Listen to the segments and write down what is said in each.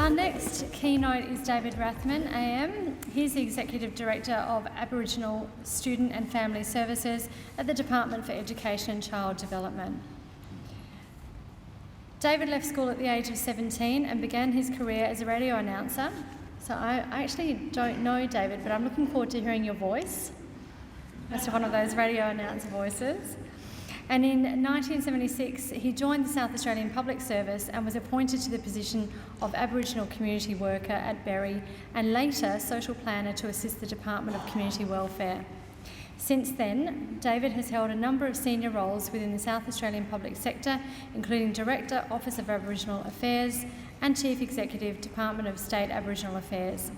Our next keynote is David Rathman, AM. He's the Executive Director of Aboriginal Student and Family Services at the Department for Education and Child Development. David left school at the age of 17 and began his career as a radio announcer. So I actually don't know David, but I'm looking forward to hearing your voice as one of those radio announcer voices. And in 1976, he joined the South Australian Public Service and was appointed to the position of Aboriginal Community Worker at Berry and later Social Planner to assist the Department of Community Welfare. Since then, David has held a number of senior roles within the South Australian public sector, including Director, Office of Aboriginal Affairs and Chief Executive, Department of State Aboriginal Affairs.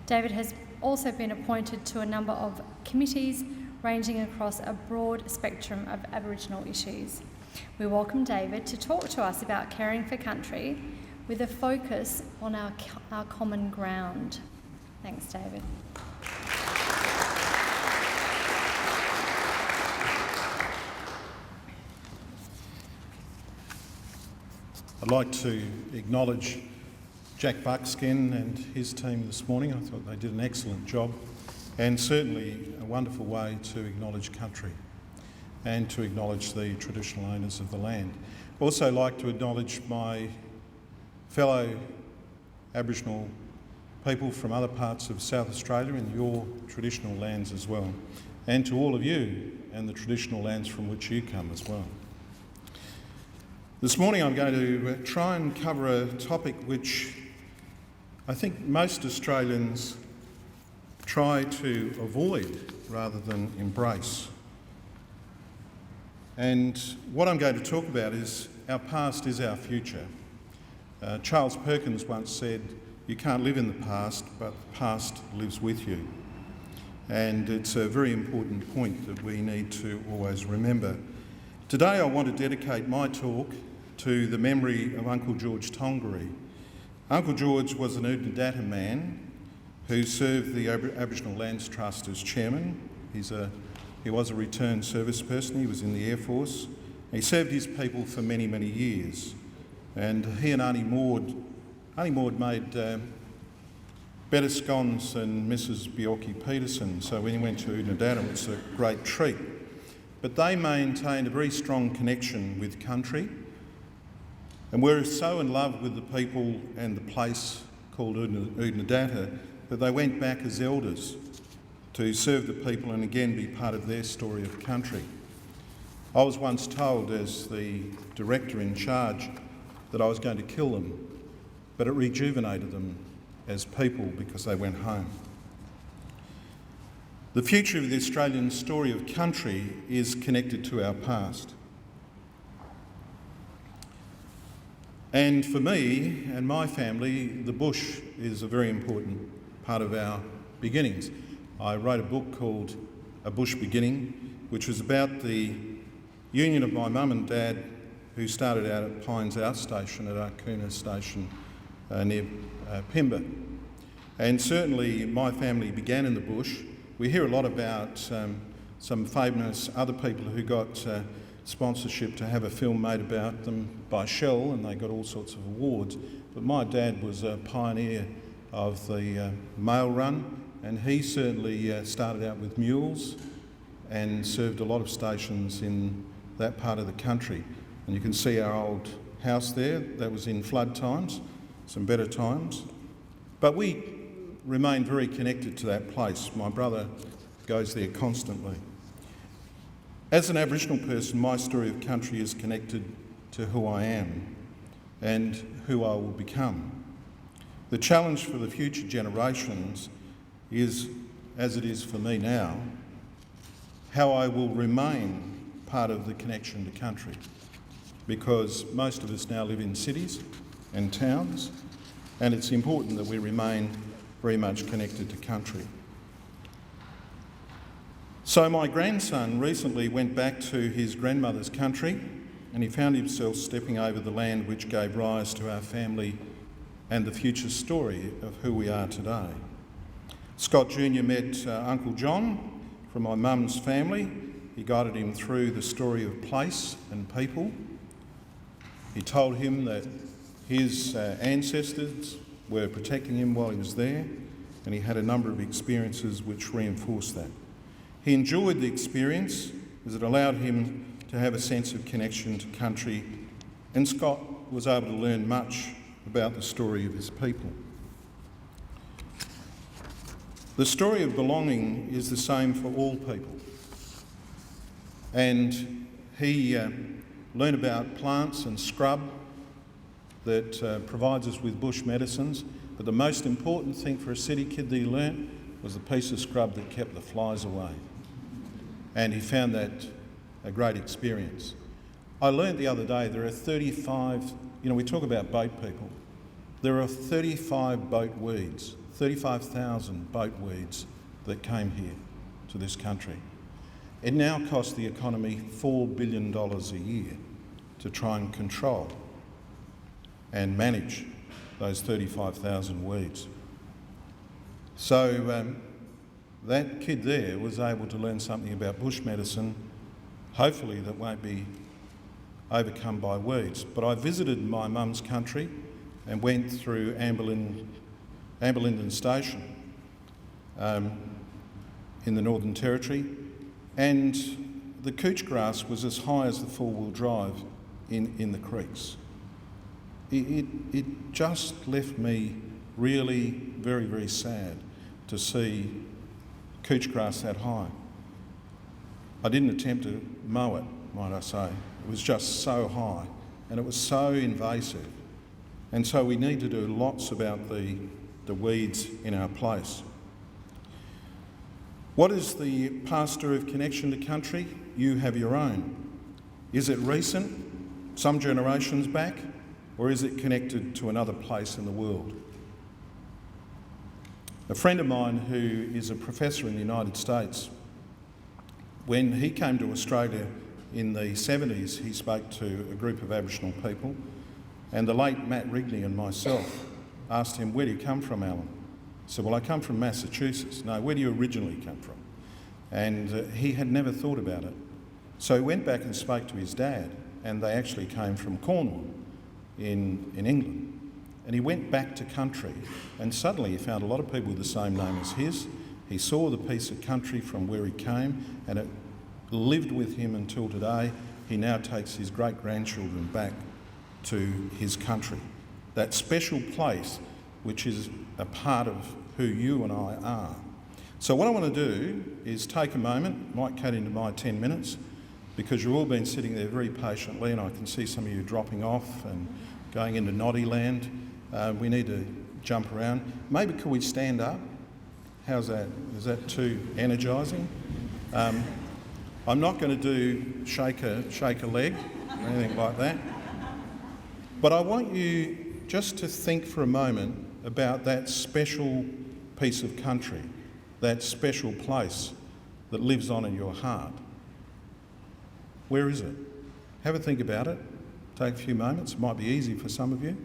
David has also been appointed to a number of committees ranging across a broad spectrum of Aboriginal issues. We welcome David to talk to us about caring for country with a focus on our common ground. Thanks, David. I'd like to acknowledge Jack Buckskin and his team this morning. I thought they did an excellent job, and certainly a wonderful way to acknowledge country and to acknowledge the traditional owners of the land. I'd also like to acknowledge my fellow Aboriginal people from other parts of South Australia and your traditional lands as well, and to all of you and the traditional lands from which you come as well. This morning I'm going to try and cover a topic which I think most Australians try to avoid rather than embrace. And what I'm going to talk about is our past is our future. Charles Perkins once said, "You can't live in the past, but the past lives with you." And it's a very important point that we need to always remember. Today I want to dedicate my talk to the memory of Uncle George Tongaree. Uncle George was an Oodnadatta man who served the Aboriginal Lands Trust as chairman. He was a returned service person. He was in the Air Force. He served his people for many, many years. And he and Auntie Maud made better scones than Mrs. Bjorky Peterson. So when he went to Oodnadatta, it was a great treat. But they maintained a very strong connection with country and were so in love with the people and the place called Oodnadatta that they went back as elders to serve the people and again be part of their story of country. I was once told as the director in charge that I was going to kill them, but it rejuvenated them as people because they went home. The future of the Australian story of country is connected to our past. And for me and my family, the bush is a very important part of our beginnings. I wrote a book called A Bush Beginning, which was about the union of my mum and dad, who started out at Pines Outstation at Arkuna Station near Pimba. And certainly my family began in the bush. We hear a lot about some famous other people who got sponsorship to have a film made about them by Shell, and they got all sorts of awards. But my dad was a pioneer of the mail run, and he certainly started out with mules and served a lot of stations in that part of the country. And you can see our old house there. That was in flood times, some better times. But we remain very connected to that place. My brother goes there constantly. As an Aboriginal person, my story of country is connected to who I am and who I will become. The challenge for the future generations is, as it is for me now, how I will remain part of the connection to country, because most of us now live in cities and towns, and it's important that we remain very much connected to country. So my grandson recently went back to his grandmother's country, and he found himself stepping over the land which gave rise to our family and the future story of who we are today. Scott Jr. met Uncle John from my mum's family. He guided him through the story of place and people. He told him that his ancestors were protecting him while he was there, and he had a number of experiences which reinforced that. He enjoyed the experience as it allowed him to have a sense of connection to country, and Scott was able to learn much about the story of his people. The story of belonging is the same for all people. And he learned about plants and scrub that provides us with bush medicines, but the most important thing for a city kid that he learnt was the piece of scrub that kept the flies away. And he found that a great experience. I learnt the other day there are 35, we talk about boat people, there are 35 boat weeds, 35,000 boat weeds that came here to this country. It now costs the economy $4 billion a year to try and control and manage those 35,000 weeds. So that kid there was able to learn something about bush medicine, hopefully that won't be overcome by weeds. But I visited my mum's country and went through Amberlinden Station in the Northern Territory, and the couch grass was as high as the four-wheel drive in the creeks. It just left me really very, very sad to see couch grass that high. I didn't attempt to mow it, might I say. It was just so high and it was so invasive. And so we need to do lots about the weeds in our place. What is the pastor of connection to country? You have your own. Is it recent, some generations back, or is it connected to another place in the world? A friend of mine who is a professor in the United States, when he came to Australia in the 70s, he spoke to a group of Aboriginal people, and the late Matt Rigney and myself asked him, "Where do you come from, Alan?" He said, "Well, I come from Massachusetts." "No, where do you originally come from?" And he had never thought about it. So he went back and spoke to his dad, and they actually came from Cornwall in England. And he went back to country, and suddenly he found a lot of people with the same name as his. He saw the piece of country from where he came, and it lived with him until today. He now takes his great-grandchildren back to his country. That special place which is a part of who you and I are. So what I want to do is take a moment, might cut into my 10 minutes, because you've all been sitting there very patiently, and I can see some of you dropping off and going into noddy land. We need to jump around. Maybe could we stand up? How's that? Is that too energising? I'm not going to do shake a leg or anything like that. But I want you just to think for a moment about that special piece of country, that special place that lives on in your heart. Where is it? Have a think about it. Take a few moments. It might be easy for some of you.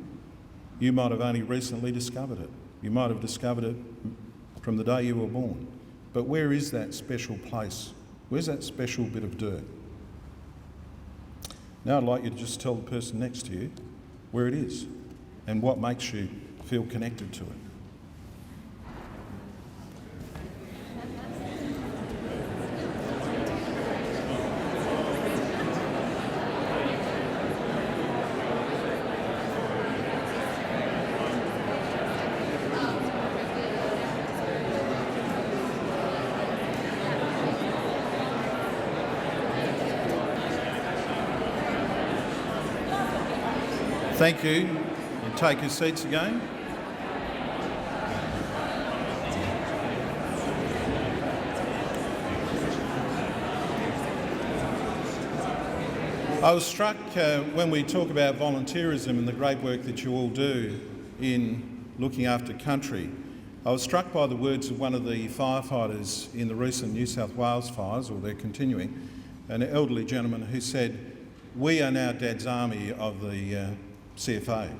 You might have only recently discovered it. You might have discovered it from the day you were born. But where is that special place? Where's that special bit of dirt? Now I'd like you to just tell the person next to you where it is and what makes you feel connected to it. Thank you. And take your seats again. I was struck when we talk about volunteerism and the great work that you all do in looking after country. I was struck by the words of one of the firefighters in the recent New South Wales fires, or they're continuing, an elderly gentleman who said, "We are now Dad's army of the CFA."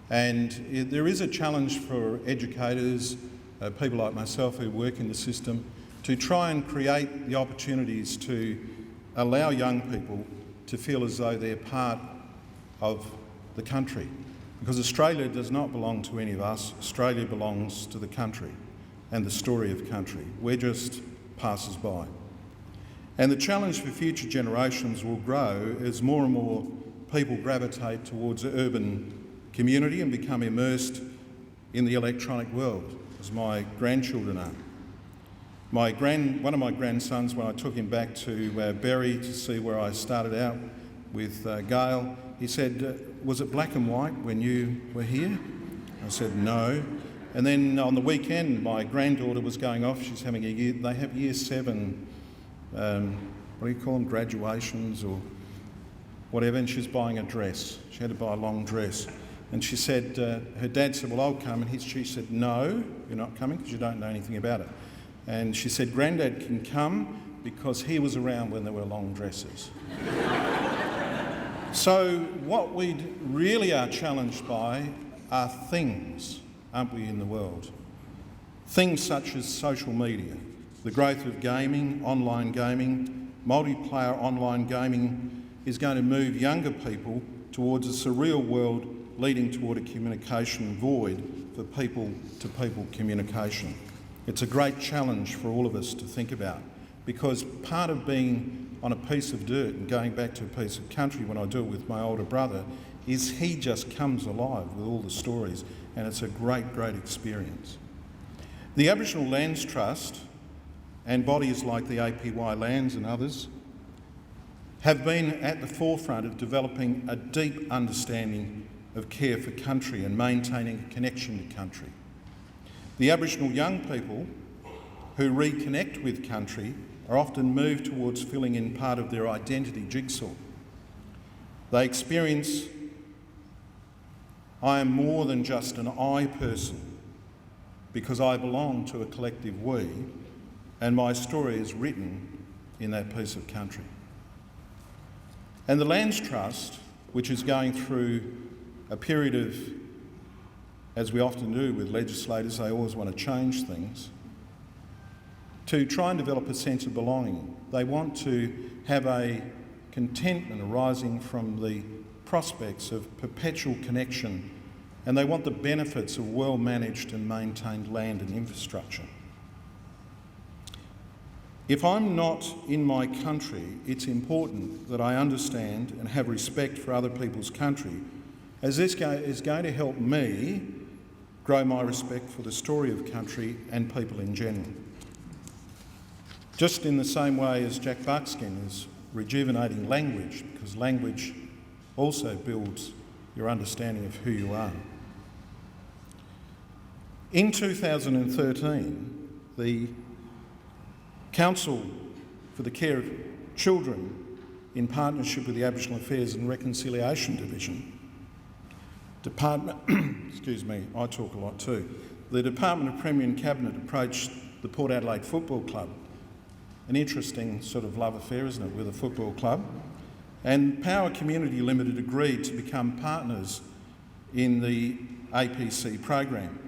And there is a challenge for educators, people like myself who work in the system, to try and create the opportunities to allow young people to feel as though they're part of the country. Because Australia does not belong to any of us. Australia belongs to the country and the story of country. We're just passers-by. And the challenge for future generations will grow as more and more people gravitate towards the urban community and become immersed in the electronic world, as my grandchildren are. One of my grandsons, when I took him back to Berry to see where I started out with Gail, he said, "Was it black and white when you were here?" I said, "No." And then on the weekend, my granddaughter was going off. She's having they have year 7, what do you call them, graduations or whatever, and she's buying a dress. She had to buy a long dress. And she said, her dad said, "Well, I'll come." And she said, "No, you're not coming because you don't know anything about it." And she said, "Granddad can come because he was around when there were long dresses." So what we really are challenged by are things, aren't we, in the world? Things such as social media, the growth of gaming, online gaming, multiplayer online gaming is going to move younger people towards a surreal world leading toward a communication void for people-to-people communication. It's a great challenge for all of us to think about, because part of being on a piece of dirt and going back to a piece of country when I do it with my older brother is he just comes alive with all the stories, and it's a great, great experience. The Aboriginal Lands Trust and bodies like the APY Lands and others have been at the forefront of developing a deep understanding of care for country and maintaining a connection to country. The Aboriginal young people who reconnect with country are often moved towards filling in part of their identity jigsaw. They experience, "I am more than just an I person because I belong to a collective we, and my story is written in that piece of country." And the Lands Trust, which is going through a period of, as we often do with legislators, they always want to change things, to try and develop a sense of belonging. They want to have a contentment arising from the prospects of perpetual connection, and they want the benefits of well-managed and maintained land and infrastructure. If I'm not in my country, it's important that I understand and have respect for other people's country, as this is going to help me grow my respect for the story of country and people in general. Just in the same way as Jack Buckskin is rejuvenating language, because language also builds your understanding of who you are. In 2013, the Council for the Care of Children, in partnership with the Aboriginal Affairs and Reconciliation Division, I talk a lot too. The Department of Premier and Cabinet approached the Port Adelaide Football Club. An interesting sort of love affair, isn't it, with a football club? And Power Community Limited agreed to become partners in the APC program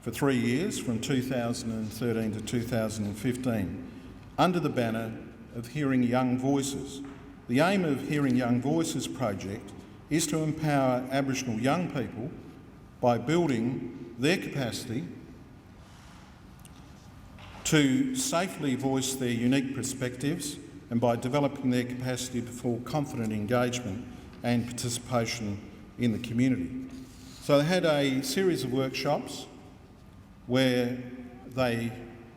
for 3 years, from 2013 to 2015, under the banner of Hearing Young Voices. The aim of Hearing Young Voices project is to empower Aboriginal young people by building their capacity to safely voice their unique perspectives, and by developing their capacity for confident engagement and participation in the community. So they had a series of workshops where they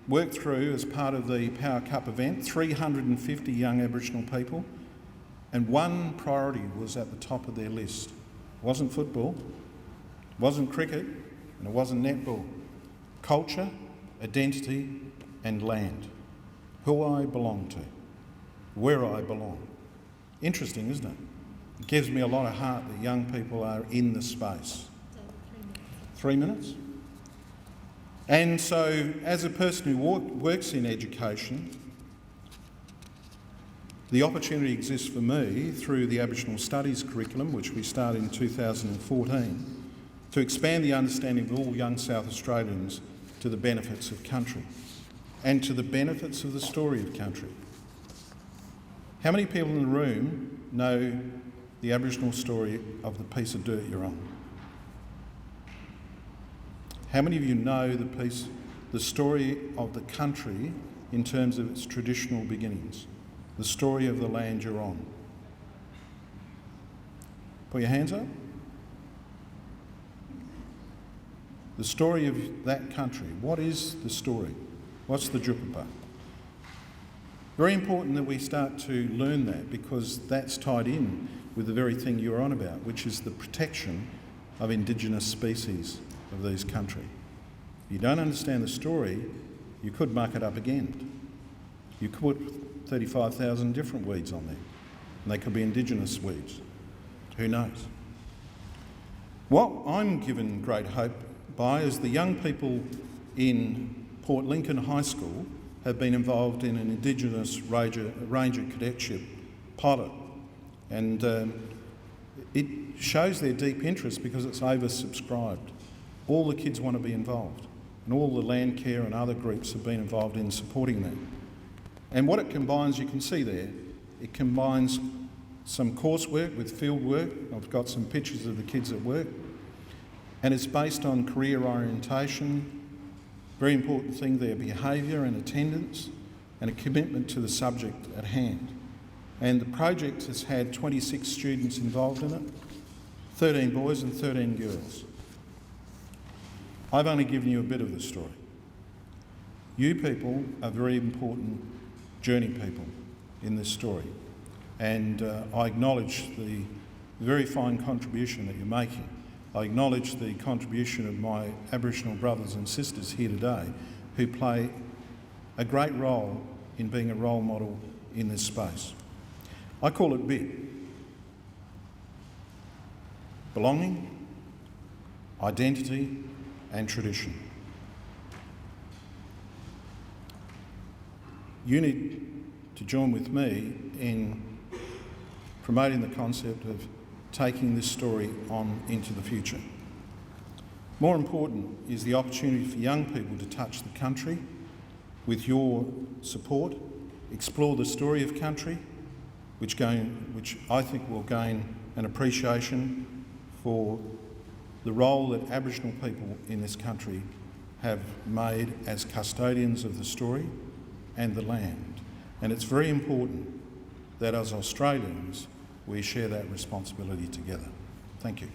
worked through, as part of the Power Cup event, 350 young Aboriginal people, and one priority was at the top of their list. It wasn't football, it wasn't cricket, and it wasn't netball. Culture, identity and land. Who I belong to, where I belong. Interesting, isn't it? It gives me a lot of heart that young people are in the space. 3 minutes? And so, as a person who works in education, the opportunity exists for me through the Aboriginal Studies curriculum, which we started in 2014, to expand the understanding of all young South Australians to the benefits of country and to the benefits of the story of country. How many people in the room know the Aboriginal story of the piece of dirt you're on? How many of you know the story of the country in terms of its traditional beginnings? The story of the land you're on? Put your hands up. The story of that country. What is the story? What's the Jupapa? Very important that we start to learn that, because that's tied in with the very thing you're on about, which is the protection of Indigenous species of these countries. If you don't understand the story, you could muck it up again. You could put 35,000 different weeds on there, and they could be Indigenous weeds. Who knows? What I'm given great hope by is the young people in Port Lincoln High School have been involved in an Indigenous Ranger Cadetship pilot, and it shows their deep interest because it's oversubscribed. All the kids want to be involved, and all the Landcare and other groups have been involved in supporting that. And what it combines, you can see there, it combines some coursework with field work. I've got some pictures of the kids at work, and it's based on career orientation. Very important thing there, behaviour and attendance, and a commitment to the subject at hand. And the project has had 26 students involved in it, 13 boys and 13 girls. I've only given you a bit of the story. You people are very important journey people in this story, and I acknowledge the very fine contribution that you're making. I acknowledge the contribution of my Aboriginal brothers and sisters here today, who play a great role in being a role model in this space. I call it BIT. Belonging, identity and tradition. You need to join with me in promoting the concept of taking this story on into the future. More important is the opportunity for young people to touch the country with your support, explore the story of country, which I think will gain an appreciation for the role that Aboriginal people in this country have made as custodians of the story and the land. And it's very important that as Australians, we share that responsibility together. Thank you.